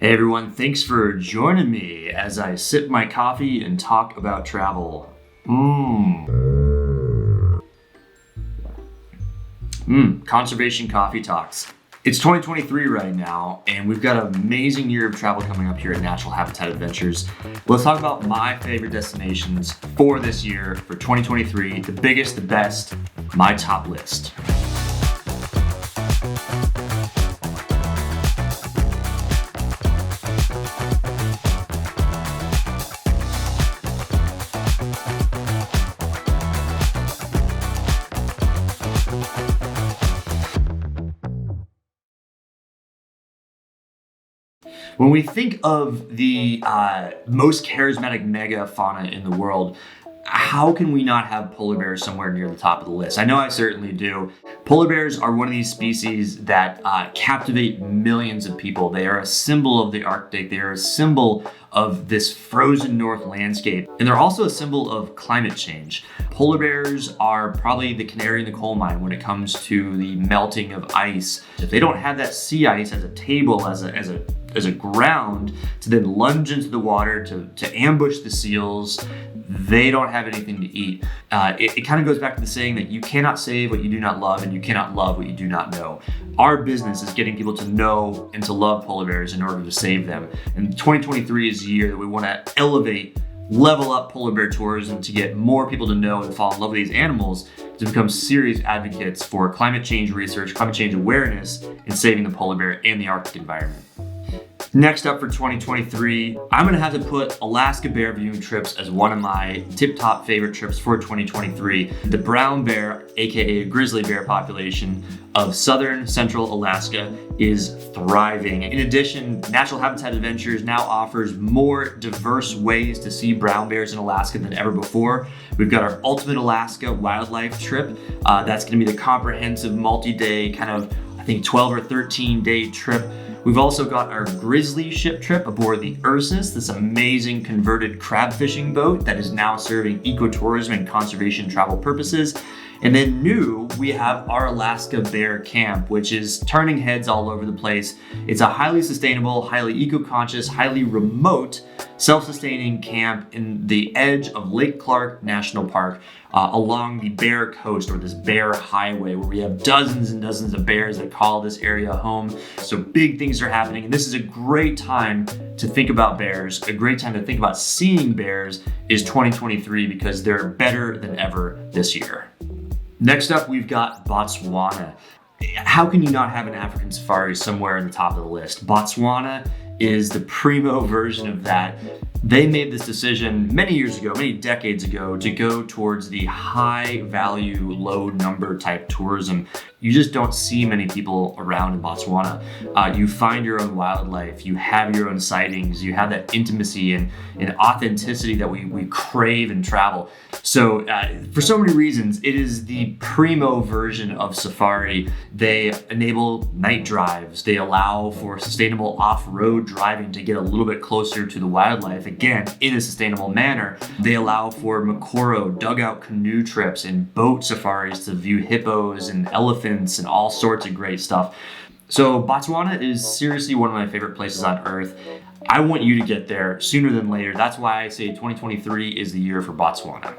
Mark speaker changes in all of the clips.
Speaker 1: Hey everyone, thanks for joining me as I sip my coffee and talk about travel. Conservation coffee talks. It's 2023 right now, and we've got an amazing year of travel coming up here at Natural Habitat Adventures. Let's talk about my favorite destinations for this year, for 2023, the biggest, the best, my top list. When we think of the most charismatic megafauna in the world, how can we not have polar bears somewhere near the top of the list? I know I certainly do. Polar bears are one of these species that captivate millions of people. They are a symbol of the Arctic. They are a symbol of this frozen north landscape. And they're also a symbol of climate change. Polar bears are probably the canary in the coal mine when it comes to the melting of ice. If they don't have that sea ice as a table, as a ground to then lunge into the water to ambush the seals, they don't have anything to eat. It kind of goes back to the saying that you cannot save what you do not love, and you cannot love what you do not know. Our business is getting people to know and to love polar bears in order to save them. And 2023 is the year that we want to level up polar bear tourism to get more people to know and fall in love with these animals, to become serious advocates for climate change research, climate change awareness, and saving the polar bear and the Arctic environment. Next up for 2023, I'm gonna have to put Alaska bear viewing trips as one of my tip-top favorite trips for 2023. The brown bear, aka grizzly bear population of southern central Alaska is thriving. In addition, Natural Habitat Adventures now offers more diverse ways to see brown bears in Alaska than ever before. We've got our Ultimate Alaska Wildlife Trip. That's gonna be the comprehensive multi-day kind of, I think 12 or 13 day trip. We've also got our Grizzly ship trip aboard the Ursus, this amazing converted crab fishing boat that is now serving ecotourism and conservation travel purposes. And then new, we have our Alaska Bear Camp, which is turning heads all over the place. It's a highly sustainable, highly eco-conscious, highly remote, self-sustaining camp in the edge of Lake Clark National Park, along the Bear Coast, or this Bear Highway, where we have dozens and dozens of bears that call this area home. So big things are happening, and this is a great time to think about bears. A great time to think about seeing bears is 2023, because they're better than ever this year. Next up, we've got Botswana. How can you not have an African safari somewhere in the top of the list? Botswana is the primo version of that. They made this decision many years ago, many decades ago, to go towards the high value, low number type tourism. You just don't see many people around in Botswana. You find your own wildlife, you have your own sightings, you have that intimacy and authenticity that we crave in travel. So for so many reasons, it is the primo version of safari. They enable night drives. They allow for sustainable off-road driving to get a little bit closer to the wildlife, again, in a sustainable manner. They allow for Makoro dugout canoe trips and boat safaris to view hippos and elephants and all sorts of great stuff. So Botswana is seriously one of my favorite places on earth. I want you to get there sooner than later. That's why I say 2023 is the year for Botswana.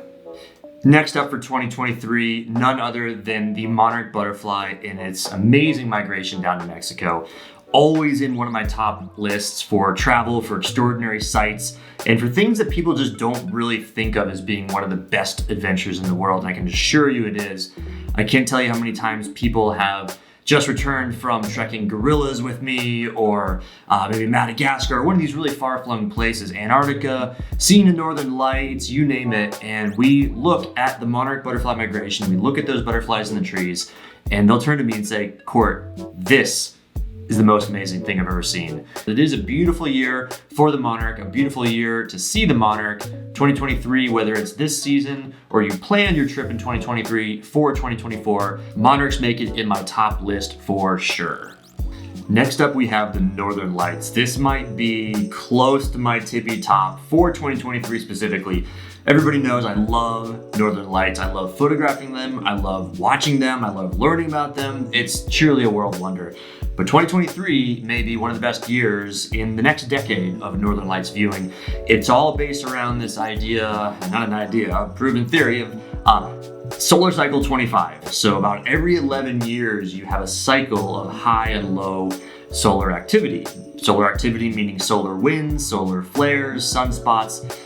Speaker 1: Next up for 2023, none other than the Monarch Butterfly in its amazing migration down to Mexico. Always in one of my top lists for travel, for extraordinary sights, and for things that people just don't really think of as being one of the best adventures in the world. And I can assure you it is. I can't tell you how many times people have just returned from trekking gorillas with me, or maybe Madagascar, or one of these really far-flung places, Antarctica, seeing the northern lights, you name it, and we look at the monarch butterfly migration, we look at those butterflies in the trees, and they'll turn to me and say, Court, this is the most amazing thing I've ever seen. It is a beautiful year for the monarch, a beautiful year to see the monarch. 2023, whether it's this season or you plan your trip in 2023 for 2024, monarchs make it in my top list for sure. Next up, we have the Northern Lights. This might be close to my tippy top for 2023 specifically. Everybody knows I love Northern Lights. I love photographing them. I love watching them. I love learning about them. It's truly a world wonder. But 2023 may be one of the best years in the next decade of Northern Lights viewing. It's all based around this idea, not an idea, a proven theory of solar cycle 25. So about every 11 years, you have a cycle of high and low solar activity. Solar activity meaning solar winds, solar flares, sunspots.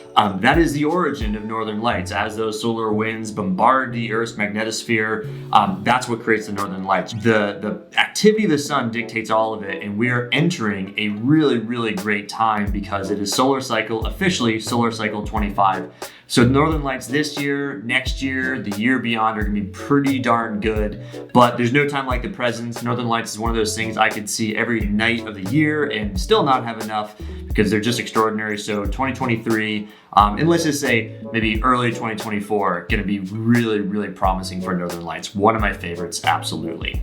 Speaker 1: That is the origin of Northern Lights. As those solar winds bombard the Earth's magnetosphere, that's what creates the Northern Lights. The activity of the sun dictates all of it, and we are entering a really, really great time because it is officially solar cycle 25. So Northern Lights this year, next year, the year beyond are gonna be pretty darn good, but there's no time like the present. Northern Lights is one of those things I could see every night of the year and still not have enough because they're just extraordinary. So 2023, and let's just say maybe early 2024, gonna be really, really promising for Northern Lights. One of my favorites, absolutely.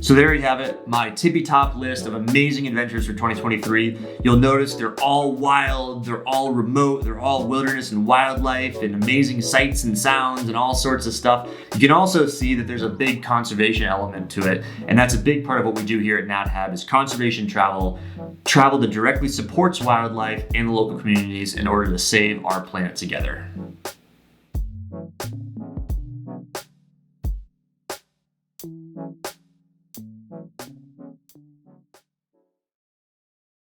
Speaker 1: So there you have it, my tippy top list of amazing adventures for 2023. You'll notice they're all wild, they're all remote, they're all wilderness and wildlife and amazing sights and sounds and all sorts of stuff. You can also see that there's a big conservation element to it, and that's a big part of what we do here at NatHab is conservation travel that directly supports wildlife and the local communities in order to save our planet together.